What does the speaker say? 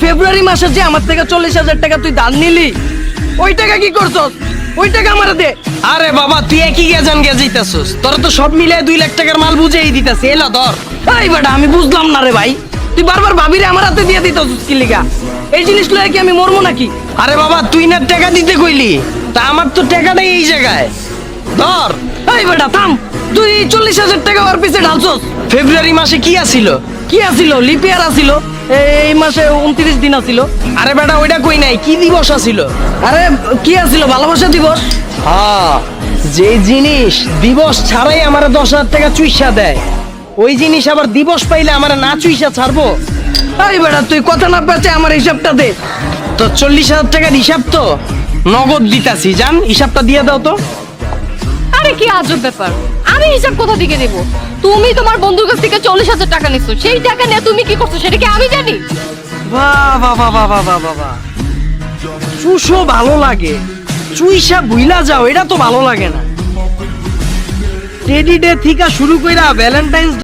ফেব্রুয়ারি মাসে যে আমার থেকে 40,000 টাকা তুই ধার নিলি, ওই টাকা কি করছস? ওই টাকা আমার দে। আরে বাবা তুই একই গেজান গেজাইতাছস, তোরা তো সব মিলে 2 লাখ টাকার মাল বুঝেই দিতাছে। এলো ধর। এই বেটা আমি বুঝলাম না রে ভাই, তুই বারবার ভাবিরে আমার হাতে দিয়ে দিতেছস কি লিগা? এই জিনিস লয়ে কি আমি মরমু নাকি? আরে বাবা তুই না টাকা দিতে কইলি, তা আমার তো টাকাটাই এই জায়গায় ধর। এই বেটা থাম, তুই 40,000 টাকা ওর পিছে ঢালছস। ফেব্রুয়ারি মাসে কি আছিল? কি আছিল? লিপিয়ার আছিল, এই মাসে 29 দিন আছিল। আরে বেটা ওইটা কই নাই, কি দিবস আছিল? আরে কি আছিল? ভালোবাসা দিবস। হ্যাঁ, যে জিনিস দিবস ছাড়াই আমার 10,000 টাকা চুইসা দেয়, ওই জিনিস আবার দিবস পাইলে আমার না চুইসা ছাড়বো? এই বেটা তুই কথা না পেঁচে আমার হিসাবটা দে। তো 40,000 টাকার হিসাব তো নগদ দিতাছি, জান হিসাবটা দিয়ে দাও তো। আরে কি আজব ব্যাপার, আমি হিসাব কোথা থেকে দেব? তুমি তোমার বন্ধুর কাছ থেকে 40,000 টাকা নিছো, সেই টাকা নিয়ে তুমি কি করছো সেটা কি আমি জানি? বাহ বাহ বাহ বাহ বাহ বাহ বাহ, চুষো ভালো লাগে, চুইসা বুইলা যাও এটা তো ভালো লাগে না। টেডি ডে থেকে শুরু কইরা ভ্যালেন্টাইন্স